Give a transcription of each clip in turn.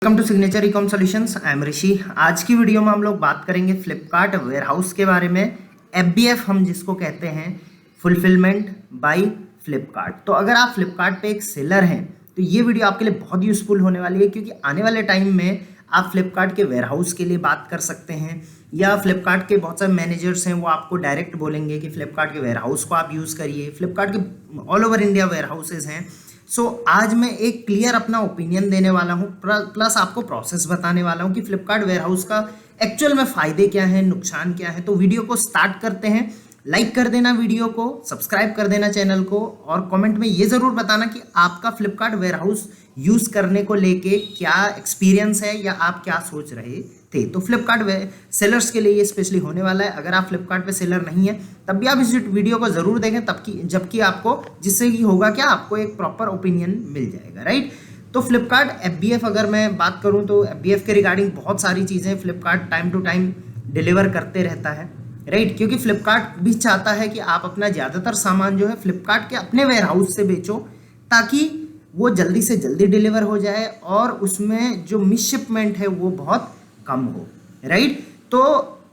Welcome to signature ecom solutions. I am Rishi. आज की video में हम लोग बात करेंगे फ्लिपकार्ट वेयरहाउस के बारे में। FBF हम जिसको कहते हैं, फुलफिलमेंट बाय फ्लिपकार्ट। तो अगर आप फ्लिपकार्ट पे एक सेलर हैं तो ये वीडियो आपके लिए बहुत यूजफुल होने वाली है, क्योंकि आने वाले टाइम में आप फ्लिपकार्ट के वेयरहाउस के लिए बात कर सकते हैं, या फ्लिपकार्ट के बहुत सारे मैनेजर्स हैं वो आपको डायरेक्ट बोलेंगे कि फ्लिपकार्ट के वेयरहाउस को आप यूज़ करिए। फ्लिपकार्ट के ऑल ओवर इंडिया वेयरहाउसेज हैं। आज मैं एक क्लियर अपना ओपिनियन देने वाला हूँ, प्लस आपको प्रोसेस बताने वाला हूँ कि फ्लिपकार्ट वेयरहाउस का एक्चुअल में फ़ायदे क्या हैं, नुकसान क्या है। तो वीडियो को स्टार्ट करते हैं। लाइक कर देना वीडियो को, सब्सक्राइब कर देना चैनल को, और कमेंट में ये ज़रूर बताना कि आपका फ्लिपकार्ट वेयरहाउस यूज़ करने को लेके क्या एक्सपीरियंस है या आप क्या सोच रहे थे। तो फ्लिपकार्ट सेलर्स के लिए ये स्पेशली होने वाला है। अगर आप फ्लिपकार्ट पे सेलर नहीं है तब भी आप इस वीडियो को ज़रूर देखें, जबकि आपको जिससे कि होगा क्या, आपको एक प्रॉपर ओपिनियन मिल जाएगा, राइट। तो फ्लिपकार्ट FBF अगर मैं बात करूं तो FBF के रिगार्डिंग बहुत सारी चीज़ें Flipkart time to time deliver करते रहता है, राइट। क्योंकि फ्लिपकार्ट भी चाहता है कि आप अपना ज़्यादातर सामान जो है फ्लिपकार्ट के अपने वेयरहाउस से बेचो, ताकि वो जल्दी से जल्दी डिलीवर हो जाए और उसमें जो मिसशिपमेंट है वो बहुत कम हो, राइट। तो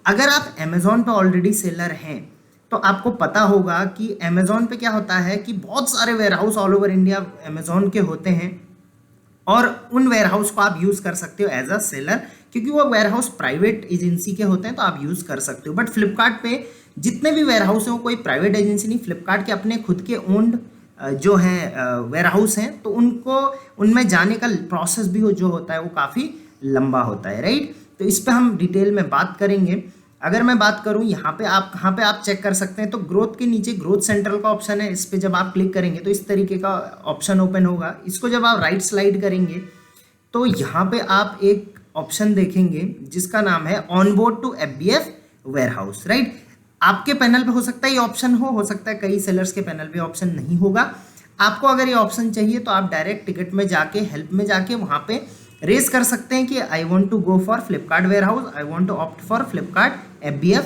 अगर आप अमेज़ॉन पे ऑलरेडी सेलर हैं तो आपको पता होगा कि अमेज़ॉन पे क्या होता है कि बहुत सारे warehouse all over India Amazon के होते हैं, और उन वेयरहाउस को आप यूज़ कर सकते हो एज अ सेलर, क्योंकि वो वेयरहाउस प्राइवेट एजेंसी के होते हैं तो आप यूज़ कर सकते हो। बट फ्लिपकार्ट पे जितने भी वेयरहाउस हैं वो कोई प्राइवेट एजेंसी नहीं, फ्लिपकार्ट के अपने खुद के ओन्ड जो हैं वेयरहाउस हैं, तो उनमें जाने का प्रोसेस भी जो होता है वो काफ़ी लंबा होता है, राइट। तो इस पर हम डिटेल में बात करेंगे। अगर मैं बात करूं यहाँ पे आप कहाँ पे आप चेक कर सकते हैं, तो ग्रोथ के नीचे ग्रोथ सेंट्रल का ऑप्शन है। इस पर जब आप क्लिक करेंगे तो इस तरीके का ऑप्शन ओपन होगा। इसको जब आप राइट स्लाइड करेंगे तो यहाँ पे आप एक ऑप्शन देखेंगे जिसका नाम है onboard to FBF warehouse, right. आपके पैनल पे हो सकता है ये ऑप्शन हो सकता है कई सेलर्स के पैनल पे ऑप्शन नहीं होगा। आपको अगर ये ऑप्शन चाहिए तो आप डायरेक्ट टिकट में जाके, हेल्प में जाके वहाँ पे रेस कर सकते हैं कि I want to go for Flipkart warehouse, I want to opt for Flipkart FBF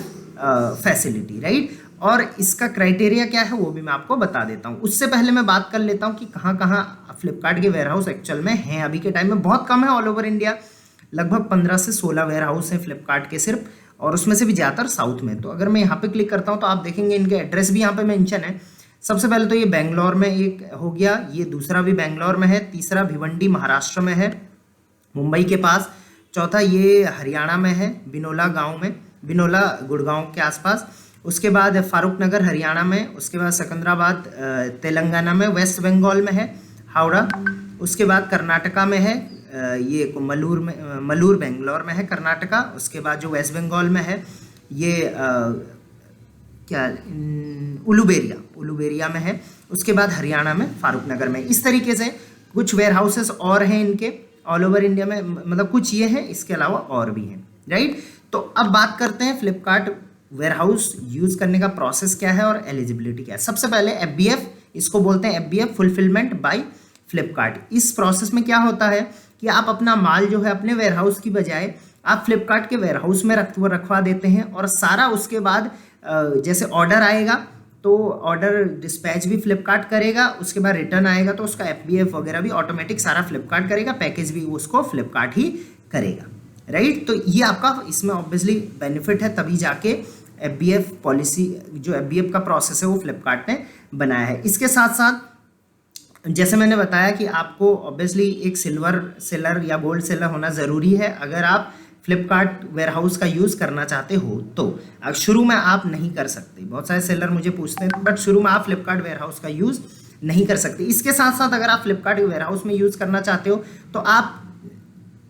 facility, right. और इसका क्राइटेरिया क्या है वो भी मैं आपको बता देता हूँ। उससे पहले मैं बात कर लेता हूँ कि कहाँ कहाँ फ्लिपकार्ट के वेयरहाउस एक्चुअल में हैं। अभी के टाइम में बहुत कम है ऑल ओवर इंडिया, लगभग 15 से 16 वेयरहाउस हैं फ्लिपकार्ट के सिर्फ, और उसमें से भी ज़्यादातर साउथ में। तो अगर मैं यहाँ पे क्लिक करता हूँ तो आप देखेंगे इनके एड्रेस भी यहाँ पे मेंशन है। सबसे पहले तो ये बेंगलोर में एक हो गया, ये दूसरा भी बेंगलोर में है, तीसरा भिवंडी महाराष्ट्र में है मुंबई के पास, चौथा ये हरियाणा में है बिनोला गांव में, बिनोला गुड़गांव के आसपास। उसके बाद फारूक नगर हरियाणा में, उसके बाद सिकंदराबाद तेलंगाना में, वेस्ट बंगाल में है हावड़ा, उसके बाद कर्नाटका में है ये मलूर बेंगलोर में है कर्नाटका। उसके बाद जो वेस्ट बंगाल में है ये उलूबेरिया में है। उसके बाद हरियाणा में फारूक नगर में। इस तरीके से कुछ वेयर हाउसेस और हैं इनके ऑल ओवर इंडिया में, मतलब कुछ ये हैं, इसके अलावा और भी हैं, राइट। तो अब बात करते हैं फ्लिपकार्ट वेयरहाउस यूज़ करने का प्रोसेस क्या है और एलिजिबिलिटी क्या है। सबसे पहले FBF, इसको बोलते हैं FBF फुलफिलमेंट बाय फ्लिपकार्ट। इस प्रोसेस में क्या होता है कि आप अपना माल जो है अपने वेयरहाउस की बजाय आप फ्लिपकार्ट के वेयरहाउस में रखवा देते हैं, और सारा उसके बाद जैसे ऑर्डर आएगा तो ऑर्डर डिस्पैच भी फ्लिपकार्ट करेगा, उसके बाद रिटर्न आएगा तो उसका FBF वगैरह भी ऑटोमेटिक सारा फ्लिपकार्ट करेगा, पैकेज भी उसको फ्लिपकार्ट ही करेगा, राइट। तो ये आपका इसमें ऑब्वियसली बेनिफिट है, तभी जाके FBF पॉलिसी, जो FBF का प्रोसेस है वो फ्लिपकार्ट ने बनाया है। इसके साथ साथ जैसे मैंने बताया कि आपको ऑब्वियसली एक सिल्वर सेलर या गोल्ड सेलर होना ज़रूरी है अगर आप फ्लिपकार्ट वेयरहाउस का यूज़ करना चाहते हो। तो शुरू में आप नहीं कर सकते, बहुत सारे सेलर मुझे पूछते हैं, बट शुरू में आप फ्लिपकार्ट वेयरहाउस का यूज़ नहीं कर सकते। इसके साथ साथ अगर आप फ्लिपकार्ट वेयरहाउस में यूज़ करना चाहते हो तो आप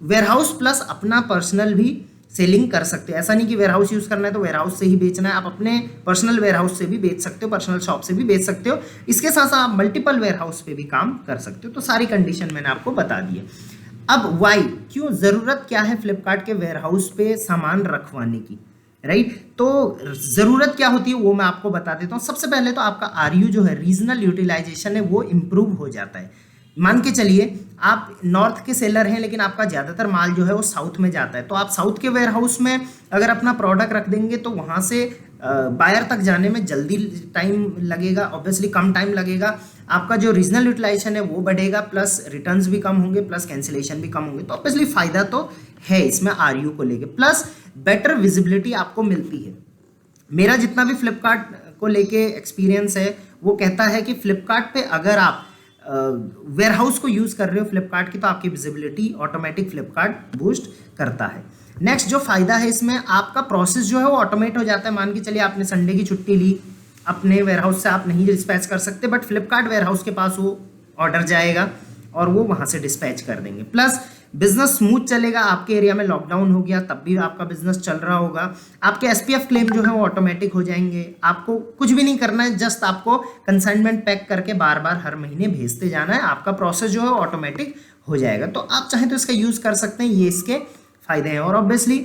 वेयरहाउस प्लस अपना पर्सनल भी सेलिंग कर सकते हो। ऐसा नहीं कि वेयरहाउस यूज़ करना है तो वेयरहाउस से ही बेचना है, आप अपने पर्सनल वेयरहाउस से भी बेच सकते हो, पर्सनल शॉप से भी बेच सकते हो। इसके साथ साथ आप मल्टीपल वेयरहाउस पे भी काम कर सकते हो। तो सारी कंडीशन मैंने आपको बता दी है। अब वाई, क्यों, ज़रूरत क्या है फ्लिपकार्ट के वेयरहाउस पे सामान रखवाने की, राइट। तो ज़रूरत क्या होती है वो मैं आपको बता देता हूँ। सबसे पहले तो आपका RU जो है, रीजनल यूटिलाइजेशन है, वो इम्प्रूव हो जाता है। मान के चलिए आप नॉर्थ के सेलर हैं लेकिन आपका ज़्यादातर माल जो है वो साउथ में जाता है, तो आप साउथ के वेयरहाउस में अगर अपना प्रोडक्ट रख देंगे तो वहाँ से बायर तक जाने में जल्दी टाइम लगेगा, ऑब्वियसली कम टाइम लगेगा, आपका जो रीजनल यूटिलाइजेशन है वो बढ़ेगा, प्लस रिटर्न्स भी कम होंगे, प्लस कैंसिलेशन भी कम होंगे। तो ऑब्वियसली फायदा तो है इसमें आरयू को लेके, प्लस बेटर विजिबिलिटी आपको मिलती है। मेरा जितना भी फ्लिपकार्ट को लेके एक्सपीरियंस है वो कहता है कि फ्लिपकार्ट पे अगर आप वेयरहाउस को यूज़ कर रहे हो फ्लिपकार्ट की, तो आपकी विजिबिलिटी ऑटोमेटिक फ्लिपकार्ट बूस्ट करता है। नेक्स्ट जो फायदा है इसमें, आपका प्रोसेस जो है वो ऑटोमेट हो जाता है। मान के चलिए आपने संडे की छुट्टी ली, अपने वेयरहाउस से आप नहीं डिस्पैच कर सकते, बट फ्लिपकार्ट वेयरहाउस के पास वो ऑर्डर जाएगा और वो वहाँ से डिस्पैच कर देंगे। प्लस बिजनेस स्मूथ चलेगा, आपके एरिया में लॉकडाउन हो गया तब भी आपका बिजनेस चल रहा होगा, आपके एसपीएफ क्लेम जो है वो ऑटोमेटिक हो जाएंगे, आपको कुछ भी नहीं करना है, जस्ट आपको कंसाइनमेंट पैक करके बार बार हर महीने भेजते जाना है, आपका प्रोसेस जो है ऑटोमेटिक हो जाएगा। तो आप चाहें तो इसका यूज़ कर सकते हैं, ये इसके फायदे हैं। और ऑब्वियसली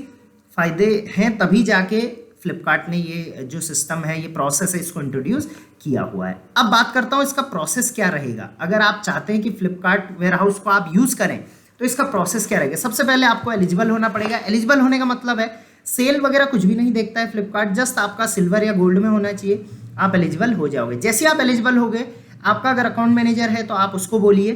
फायदे हैं तभी जाके फ्लिपकार्ट ने ये जो सिस्टम है, ये प्रोसेस है, इसको इंट्रोड्यूस किया हुआ है। अब बात करता हूँ इसका प्रोसेस क्या रहेगा। अगर आप चाहते हैं कि फ्लिपकार्ट वेयरहाउस को आप यूज़ करें तो इसका प्रोसेस क्या रहेगा। सबसे पहले आपको एलिजिबल होना पड़ेगा। एलिजिबल होने का मतलब है सेल वगैरह कुछ भी नहीं देखता है फ्लिपकार्ट, जस्ट आपका सिल्वर या गोल्ड में होना चाहिए, आप एलिजिबल हो जाओगे। जैसे आप एलिजिबल हो गए, आपका अगर अकाउंट मैनेजर है तो आप उसको बोलिए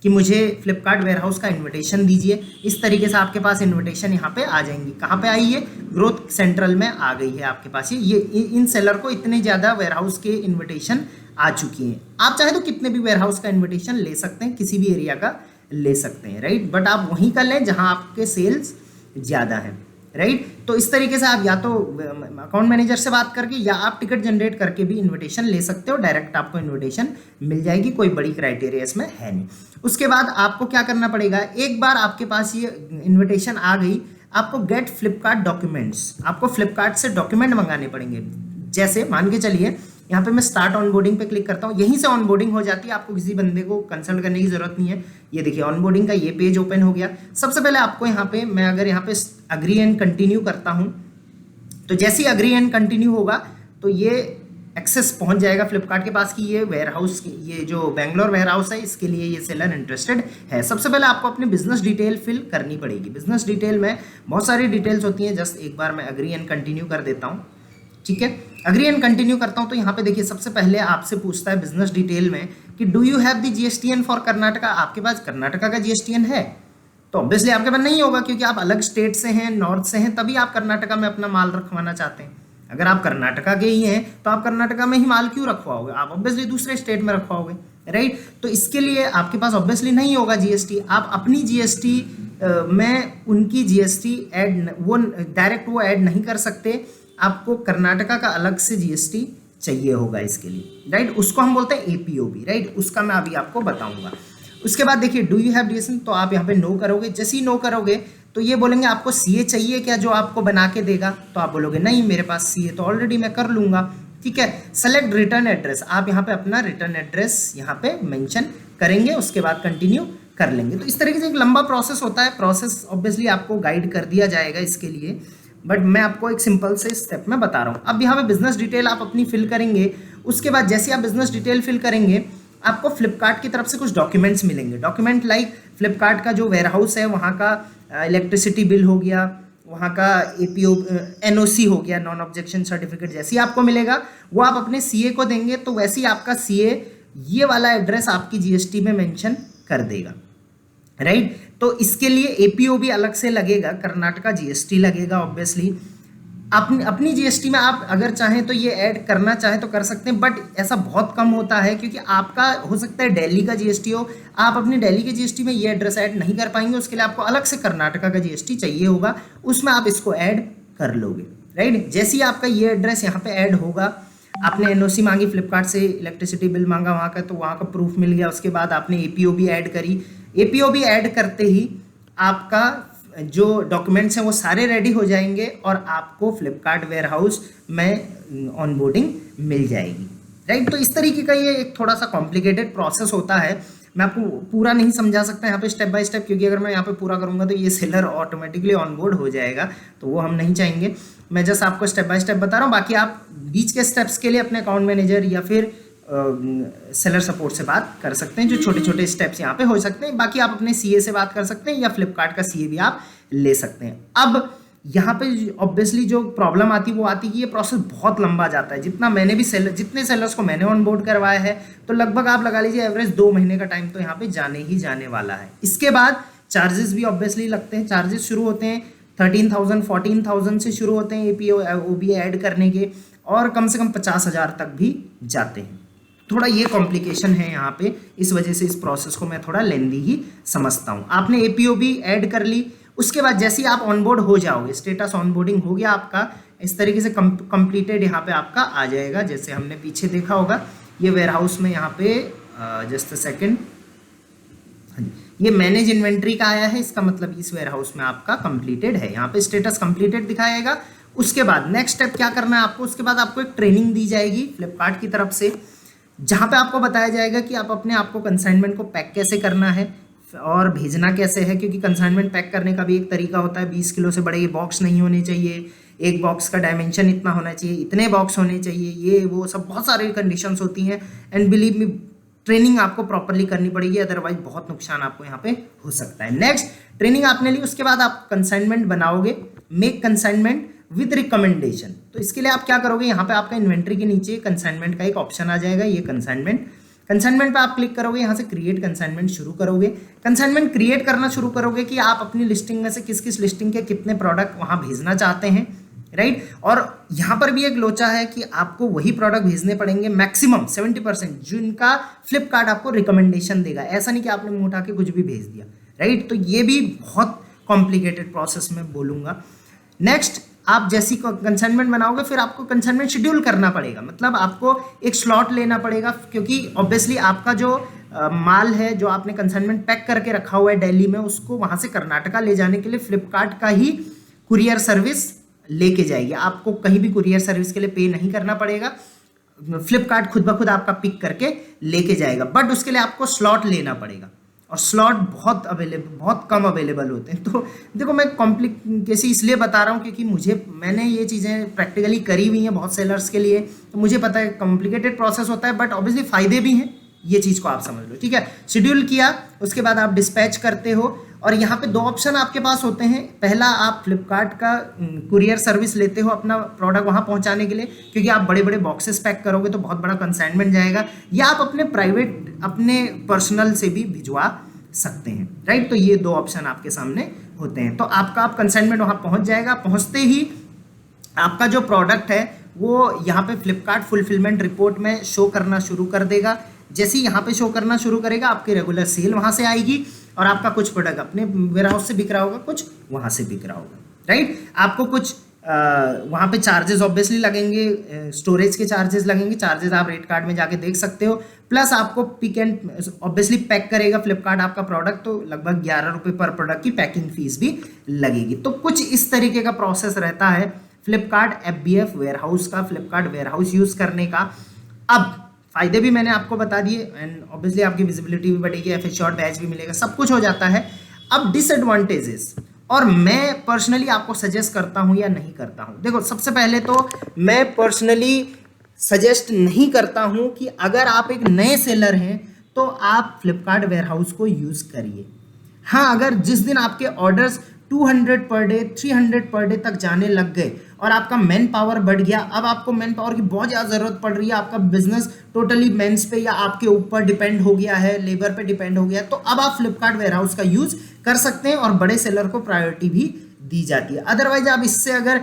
कि मुझे फ्लिपकार्ट वेयरहाउस का इन्विटेशन दीजिए। इस तरीके से आपके पास इन्विटेशन यहाँ पे आ जाएंगी। कहाँ पे आई है? ग्रोथ सेंट्रल में आ गई है आपके पास। ये इन सेलर को इतने ज़्यादा वेयरहाउस के इन्विटेशन आ चुकी हैं। आप चाहे तो कितने भी वेयरहाउस का इन्विटेशन ले सकते हैं, किसी भी एरिया का ले सकते हैं, राइट। बट आप वहीं का लें जहाँ आपके सेल्स ज़्यादा हैं, राइट। तो इस तरीके से आप या तो अकाउंट मैनेजर से बात करके या आप टिकट जनरेट करके भी इन्विटेशन ले सकते हो। डायरेक्ट आपको इन्विटेशन मिल जाएगी, कोई बड़ी क्राइटेरिया इसमें है नहीं। उसके बाद आपको क्या करना पड़ेगा, एक बार आपके पास ये इन्विटेशन आ गई, आपको गेट फ्लिपकार्ट डॉक्यूमेंट्स, आपको फ्लिपकार्ट से डॉक्यूमेंट मंगाने पड़ेंगे। जैसे मान के चलिए यहाँ पे मैं स्टार्ट ऑनबोर्डिंग पे क्लिक करता हूँ, यहीं से ऑनबोर्डिंग हो जाती है, आपको किसी बंदे को कंसल्ट करने की जरूरत नहीं है। ये देखिए ऑनबोर्डिंग का ये पेज ओपन हो गया। सबसे पहले आपको यहाँ पे, मैं अगर यहाँ पे अग्री एंड कंटिन्यू करता हूँ, तो जैसे ही अग्री एंड कंटिन्यू होगा तो ये एक्सेस पहुंच जाएगा फ्लिपकार्ट के पास कि ये वेयरहाउस, ये जो बेंगलोर वेयरहाउस है, इसके लिए ये सेलर इंटरेस्टेड है। सबसे पहले आपको अपनी बिजनेस डिटेल फिल करनी पड़ेगी। बिजनेस डिटेल में बहुत सारी डिटेल्स होती हैं, जस्ट एक बार मैं अग्री एंड कंटिन्यू कर देता हूँ, ठीक है। अग्री एंड कंटिन्यू करता हूँ तो यहाँ पे देखिए सबसे पहले आपसे पूछता है बिजनेस डिटेल में कि do you have the GSTN for Karnataka. आपके पास कर्नाटका का जीएसटीएन है? तो ऑब्वियसली आपके पास नहीं होगा, क्योंकि आप अलग स्टेट से हैं, नॉर्थ से हैं, तभी आप कर्नाटका में अपना माल रखवाना चाहते हैं। अगर आप कर्नाटका के ही हैं तो आप कर्नाटका में ही माल क्यों रखवाओगे, आप ऑब्वियसली दूसरे स्टेट में रखवाओगे, राइट। तो इसके लिए आपके पास ऑब्वियसली नहीं होगा जीएसटी। आप अपनी जीएसटी में उनकी जीएसटी ऐड, वो डायरेक्ट वो ऐड नहीं कर सकते, आपको कर्नाटका का अलग से जीएसटी चाहिए होगा इसके लिए, राइट। उसको हम बोलते हैं एपीओबी, राइट। उसका मैं अभी आपको बताऊंगा। उसके बाद देखिए डू यू हैव जीएसटी, तो आप यहाँ पे नो करोगे। जैसे ही नो करोगे तो ये बोलेंगे आपको सीए चाहिए क्या, जो आपको बना के देगा। तो आप बोलोगे नहीं, मेरे पास सीए तो ऑलरेडी मैं कर लूंगा, ठीक है। सेलेक्ट रिटर्न एड्रेस, आप यहाँ पे अपना रिटर्न एड्रेस यहाँ पे मेंशन करेंगे, उसके बाद कंटिन्यू कर लेंगे। तो इस तरीके से एक लंबा प्रोसेस होता है। प्रोसेस ऑब्वियसली आपको गाइड कर दिया जाएगा इसके लिए, बट मैं आपको एक सिंपल से स्टेप में बता रहा हूँ। अब यहाँ पे बिजनेस डिटेल आप अपनी फिल करेंगे। उसके बाद जैसे आप बिजनेस डिटेल फिल करेंगे, आपको फ्लिपकार्ट की तरफ से कुछ डॉक्यूमेंट्स मिलेंगे। डॉक्यूमेंट लाइक फ्लिपकार्ट का जो वेयरहाउस है वहाँ का इलेक्ट्रिसिटी बिल हो गया, वहाँ का एपीओ एनओसी हो गया, नॉन ऑब्जेक्शन सर्टिफिकेट। जैसे ही आपको मिलेगा वो आप अपने सीए को देंगे, तो वैसे ही आपका सीए ये वाला एड्रेस आपकी जीएसटी में मेंशन कर देगा, राइट। तो इसके लिए एपीओ भी अलग से लगेगा, कर्नाटका जीएसटी लगेगा ऑब्वियसली। अपनी जीएसटी में आप अगर चाहें तो ये ऐड करना चाहें तो कर सकते हैं, बट ऐसा बहुत कम होता है, क्योंकि आपका हो सकता है दिल्ली का जीएसटी हो, आप अपनी दिल्ली के जीएसटी में ये एड्रेस ऐड नहीं कर पाएंगे। उसके लिए आपको अलग से कर्नाटका का जीएसटी चाहिए होगा, उसमें आप इसको ऐड कर लोगे, राइट। जैसे ही आपका ये एड्रेस यहाँ पे ऐड होगा, आपने एनओसी मांगी फ्लिपकार्ट से, इलेक्ट्रिसिटी बिल मांगा वहाँ का, तो वहाँ का प्रूफ मिल गया। उसके बाद आपने एपीओ भी ऐड करी। एपीओ भी ऐड करते ही आपका जो डॉक्यूमेंट्स हैं वो सारे रेडी हो जाएंगे और आपको फ्लिपकार्ट वेयरहाउस में ऑनबोर्डिंग मिल जाएगी, राइट। तो इस तरीके का ये एक थोड़ा सा कॉम्प्लिकेटेड प्रोसेस होता है। मैं आपको पूरा नहीं समझा सकता यहाँ पे स्टेप बाय स्टेप, क्योंकि अगर मैं यहाँ पे पूरा करूँगा तो ये सेलर ऑटोमेटिकली ऑनबोर्ड हो जाएगा, तो वो हम नहीं चाहेंगे। मैं जस्ट आपको स्टेप बाय स्टेप बता रहा हूँ। बाकी आप बीच के स्टेप्स के लिए अपने अकाउंट मैनेजर या फिर सेलर सपोर्ट से बात कर सकते हैं। जो छोटे छोटे स्टेप्स यहाँ पे हो सकते हैं, बाकी आप अपने सीए से बात कर सकते हैं या फ्लिपकार्ट का सीए भी आप ले सकते हैं। अब यहाँ पे ऑब्वियसली जो प्रॉब्लम आती है वो आती है कि ये प्रोसेस बहुत लंबा जाता है। जितना मैंने भी जितने सेलर्स को मैंने ऑन बोर्ड करवाया है, तो लगभग आप लगा लीजिए एवरेज 2 महीने का टाइम तो यहाँ पे जाने ही जाने वाला है। इसके बाद चार्जेस भी ऑब्वियसली लगते हैं। चार्जेस शुरू होते हैं 13,000 14,000 से शुरू होते हैं APO OBA ऐड करने के, और कम से कम 50,000 तक भी जाते हैं। थोड़ा ये कॉम्प्लिकेशन है यहाँ पे, इस वजह से इस प्रोसेस को मैं थोड़ा लेंदी ही समझता हूँ। आपने APO भी ऐड कर ली, उसके बाद जैसे ही आप ऑनबोर्ड हो जाओगे, स्टेटस ऑनबोर्डिंग हो गया आपका, इस तरीके से कंप्लीटेड यहाँ पे आपका आ जाएगा। जैसे हमने पीछे देखा होगा, ये वेयरहाउस में यहाँ पे जस्ट अ सेकेंड, ये मैनेज इन्वेंट्री का आया है, इसका मतलब इस वेयरहाउस में आपका कंप्लीटेड है। यहाँ पे स्टेटस कंप्लीटेड दिखाएगा। उसके बाद नेक्स्ट स्टेप क्या करना है आपको, उसके बाद आपको एक ट्रेनिंग दी जाएगी फ्लिपकार्ट की तरफ से, जहाँ पे आपको बताया जाएगा कि आप अपने आप को कंसाइनमेंट को पैक कैसे करना है और भेजना कैसे है। क्योंकि कंसाइनमेंट पैक करने का भी एक तरीका होता है, 20 किलो से बड़े ये बॉक्स नहीं होने चाहिए, एक बॉक्स का डायमेंशन इतना होना चाहिए, इतने बॉक्स होने चाहिए, ये वो सब बहुत सारी कंडीशंस होती हैं। एंड बिलीव मी, ट्रेनिंग आपको प्रॉपरली करनी पड़ेगी, अदरवाइज बहुत नुकसान आपको यहाँ पे हो सकता है। नेक्स्ट ट्रेनिंग आपने ली, उसके बाद आप कंसाइनमेंट बनाओगे, मेक कंसाइनमेंट विद रिकमेंडेशन। तो इसके लिए आप क्या करोगे, यहाँ पे आपका इन्वेंट्री के नीचे कंसाइनमेंट का एक ऑप्शन आ जाएगा, ये कंसाइनमेंट पे आप क्लिक करोगे, यहाँ से क्रिएट कंसाइनमेंट शुरू करोगे। कंसाइनमेंट क्रिएट करना शुरू करोगे कि आप अपनी लिस्टिंग में से किस किस लिस्टिंग के कितने प्रोडक्ट वहाँ भेजना चाहते हैं, राइट। और यहाँ पर भी एक लोचा है कि आपको वही प्रोडक्ट भेजने पड़ेंगे मैक्सिमम 70% जिनका फ्लिपकार्ट आपको रिकमेंडेशन देगा। ऐसा नहीं कि आपने मुंह उठा के कुछ भी भेज दिया, राइट। तो ये भी बहुत कॉम्प्लिकेटेड प्रोसेस में बोलूँगा। नेक्स्ट, आप जैसी कंसाइनमेंट बनाओगे, फिर आपको कंसाइनमेंट शेड्यूल करना पड़ेगा, मतलब आपको एक स्लॉट लेना पड़ेगा। क्योंकि ऑब्वियसली आपका जो माल है, जो आपने कंसाइनमेंट पैक करके रखा हुआ है दिल्ली में, उसको वहाँ से कर्नाटका ले जाने के लिए फ्लिपकार्ट का ही कुरियर सर्विस लेके जाएगी। आपको कहीं भी कुरियर सर्विस के लिए पे नहीं करना पड़ेगा, फ्लिपकार्ट खुद ब खुद आपका पिक करके लेके जाएगा। बट उसके लिए आपको स्लॉट लेना पड़ेगा, और स्लॉट बहुत कम अवेलेबल होते हैं। तो देखो, मैं कॉम्प्लिकेसी इसलिए बता रहा हूँ क्योंकि मैंने ये चीज़ें प्रैक्टिकली करी हुई हैं बहुत सेलर्स के लिए, तो मुझे पता है कॉम्प्लिकेटेड प्रोसेस होता है, बट ऑब्वियसली फ़ायदे भी हैं। ये चीज़ को आप समझ लो, ठीक है। शेड्यूल किया, उसके बाद आप डिस्पैच करते हो, और यहाँ पे 2 ऑप्शन आपके पास होते हैं। पहला, आप फ्लिपकार्ट का कुरियर सर्विस लेते हो अपना प्रोडक्ट वहाँ पहुँचाने के लिए, क्योंकि आप बड़े बड़े बॉक्सेस पैक करोगे तो बहुत बड़ा कंसाइनमेंट जाएगा, या आप अपने पर्सनल से भी भिजवा सकते हैं, राइट। तो ये 2 ऑप्शन आपके सामने होते हैं। तो आप कंसाइनमेंट वहाँ पहुँच जाएगा। पहुँचते ही आपका जो प्रोडक्ट है वो यहाँ पे फ्लिपकार्ट फुलफिलमेंट रिपोर्ट में शो करना शुरू कर देगा। जैसे ही यहाँ पे शो करना शुरू करेगा, आपकी रेगुलर सेल वहाँ से आएगी, और आपका कुछ प्रोडक्ट अपने वेयरहाउस से बिक रहा होगा, कुछ वहाँ से बिक रहा होगा, राइट। आपको कुछ वहाँ पे चार्जेस ऑब्वियसली लगेंगे, स्टोरेज के चार्जेस लगेंगे, चार्जेस आप रेट कार्ड में जाके देख सकते हो। प्लस आपको पिक एंड ऑब्वियसली पैक करेगा फ्लिपकार्ट आपका प्रोडक्ट, तो लगभग 11 रुपये पर प्रोडक्ट की पैकिंग फीस भी लगेगी। तो कुछ इस तरीके का प्रोसेस रहता है फ्लिपकार्ट FBF वेयरहाउस का, फ्लिपकार्ट वेयरहाउस यूज़ करने का। अब फायदे भी मैंने आपको बता दिए, एंड ऑब्वियसली आपकी विजिबिलिटी भी बढ़ेगी, FA बैच भी मिलेगा, सब कुछ हो जाता है। अब डिसएडवांटेजेस, और मैं पर्सनली आपको सजेस्ट करता हूं या नहीं करता हूं। देखो, सबसे पहले तो मैं पर्सनली सजेस्ट नहीं करता हूं कि अगर आप एक नए सेलर हैं तो आप फ्लिपकार्ट वेयरहाउस को यूज़ करिए। हाँ, अगर जिस दिन आपके orders 200 per day 300 per day तक जाने लग गए और आपका मैन पावर बढ़ गया, अब आपको मैन पावर की बहुत ज़्यादा ज़रूरत पड़ रही है, आपका बिजनेस टोटली मेंस पे या आपके ऊपर डिपेंड हो गया है, लेबर पे डिपेंड हो गया, तो अब आप फ्लिपकार्ट वेयरहाउस का यूज़ कर सकते हैं, और बड़े सेलर को प्रायोरिटी भी दी जाती है। अदरवाइज आप इससे अगर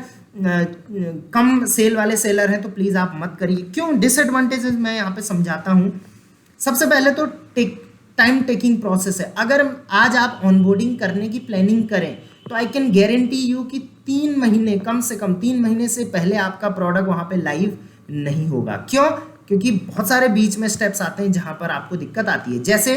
कम सेल वाले सेलर हैं तो प्लीज़ आप मत करिए। क्यों? डिसएडवांटेजेस मैं यहाँ पे समझाता हूँ। सबसे पहले तो टाइम टेकिंग प्रोसेस है। अगर आज आप ऑनबोर्डिंग करने की प्लानिंग करें तो आई कैन गारंटी यू कि 3 महीने, कम से कम 3 महीने से पहले आपका प्रोडक्ट वहाँ पे लाइव नहीं होगा। क्यों? क्योंकि बहुत सारे बीच में स्टेप्स आते हैं जहाँ पर आपको दिक्कत आती है। जैसे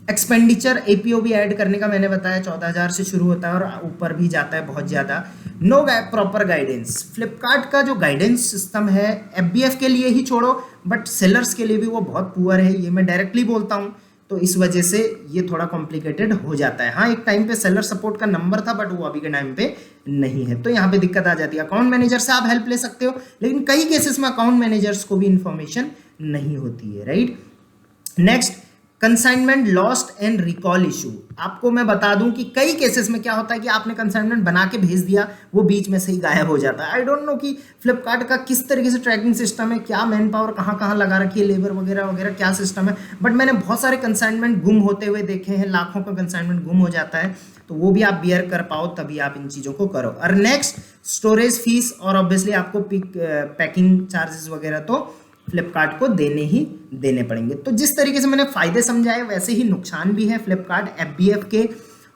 एक्सपेंडिचर APO भी ऐड करने का मैंने बताया, 14,000 से शुरू होता है और ऊपर भी जाता है बहुत ज़्यादा। नो प्रॉपर गाइडेंस, फ्लिपकार्ट का जो गाइडेंस सिस्टम है FBF के लिए ही छोड़ो, बट सेलर्स के लिए भी वो बहुत पुअर है, ये मैं डायरेक्टली बोलता हूँ। तो इस वजह से ये थोड़ा कॉम्प्लिकेटेड हो जाता है। हाँ, एक टाइम पे सेलर सपोर्ट का नंबर था, बट वो अभी के टाइम पे नहीं है, तो यहाँ पे दिक्कत आ जाती है। अकाउंट मैनेजर से आप हेल्प ले सकते हो, लेकिन कई केसेस में अकाउंट मैनेजर्स को भी इंफॉर्मेशन नहीं होती है, right. Next, consignment lost and recall issue. आपको मैं बता दूं कि कई केसेस में क्या होता है कि आपने कंसाइनमेंट बना के भेज दिया, वो बीच में से ही गायब हो जाता है। आई डोंट नो कि फ्लिपकार्ट का किस तरीके से ट्रैकिंग सिस्टम है, क्या मैन पावर कहाँ कहाँ लगा रखी है, लेबर वगैरह वगैरह क्या सिस्टम है, बट मैंने बहुत सारे कंसाइनमेंट गुम होते हुए देखे हैं, लाखों का कंसाइनमेंट गुम हो जाता है। तो वो भी आप बियर कर पाओ तभी आप इन चीज़ों को करो। और नेक्स्ट, स्टोरेज फीस और ऑब्वियसली आपको पैकिंग चार्जेस वगैरह तो फ्लिपकार्ट को देने पड़ेंगे। तो जिस तरीके से मैंने फायदे समझाए वैसे ही नुकसान भी है फ्लिपकार्ट एफबीएफ के।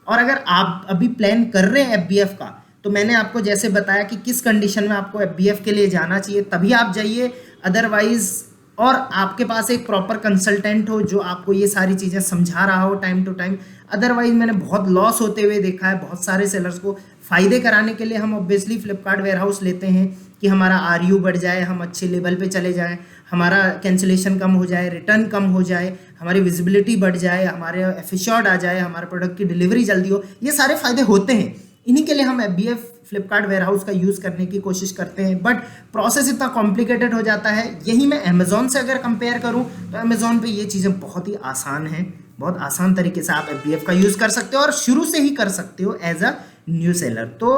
और अगर आप अभी प्लान कर रहे हैं एफबीएफ का, तो मैंने आपको जैसे बताया कि किस कंडीशन में आपको एफबीएफ के लिए जाना चाहिए, तभी आप जाइए। अदरवाइज, और आपके पास एक प्रॉपर कंसल्टेंट हो जो आपको ये सारी चीज़ें समझा रहा हो टाइम टू टाइम। अदरवाइज मैंने बहुत लॉस होते हुए देखा है बहुत सारे सेलर्स को। फायदे कराने के लिए हम ऑब्वियसली फ्लिपकार्ट वेयरहाउस लेते हैं कि हमारा आरयू बढ़ जाए, हम अच्छे लेवल पे चले जाएं, हमारा कैंसिलेशन कम हो जाए, रिटर्न कम हो जाए, हमारी विजिबिलिटी बढ़ जाए, हमारे एफिश्योर्ड आ जाए, हमारे प्रोडक्ट की डिलीवरी जल्दी हो। ये सारे फायदे होते हैं, इन्हीं के लिए हम एफबीएफ फ्लिपकार्ट वेयरहाउस का यूज़ करने की कोशिश करते हैं। बट प्रोसेस इतना कॉम्प्लिकेटेड हो जाता है। यही मैं अमेजोन से अगर कंपेयर करूं तो अमेजोन पे ये चीज़ें बहुत ही आसान हैं, बहुत आसान तरीके से आप एफबीएफ का यूज़ कर सकते हो और शुरू से ही कर सकते हो एज अ न्यू सेलर। तो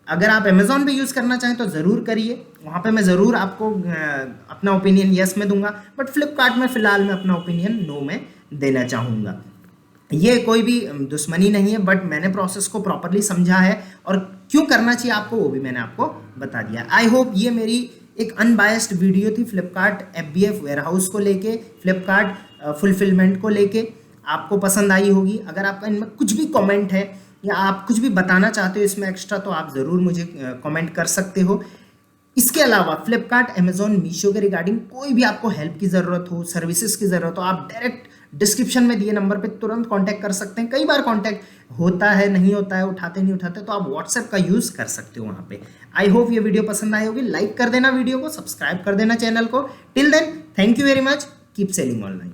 अगर आप अमेजोन पे यूज़ करना चाहें तो ज़रूर करिए, वहाँ पे मैं ज़रूर आपको अपना ओपिनियन यस में दूंगा। बट फ्लिपकार्ट में फ़िलहाल मैं अपना ओपिनियन नो में देना चाहूँगा। ये कोई भी दुश्मनी नहीं है, बट मैंने प्रोसेस को प्रॉपरली समझा है और क्यों करना चाहिए आपको वो भी मैंने आपको बता दिया। आई होप ये मेरी एक अनबायस्ड वीडियो थी फ्लिपकार्ट एफबीएफ वेयरहाउस को लेके, फ्लिपकार्ट फुलफिलमेंट को लेके, आपको पसंद आई होगी। अगर आपका इनमें कुछ भी कमेंट है या आप कुछ भी बताना चाहते हो इसमें एक्स्ट्रा, तो आप ज़रूर मुझे कमेंट कर सकते हो। इसके अलावा फ्लिपकार्ट, अमेजोन, मीशो के रिगार्डिंग कोई भी आपको हेल्प की ज़रूरत हो, सर्विसेज की ज़रूरत हो, आप डायरेक्ट डिस्क्रिप्शन में दिए नंबर पे तुरंत कांटेक्ट कर सकते हैं। कई बार कांटेक्ट होता है, नहीं होता है, उठाते नहीं उठाते, तो आप व्हाट्सएप का यूज़ कर सकते हो वहाँ पे। आई होप ये वीडियो पसंद आई होगी। लाइक कर देना वीडियो को, सब्सक्राइब कर देना चैनल को। Till then, thank you very much, keep selling online.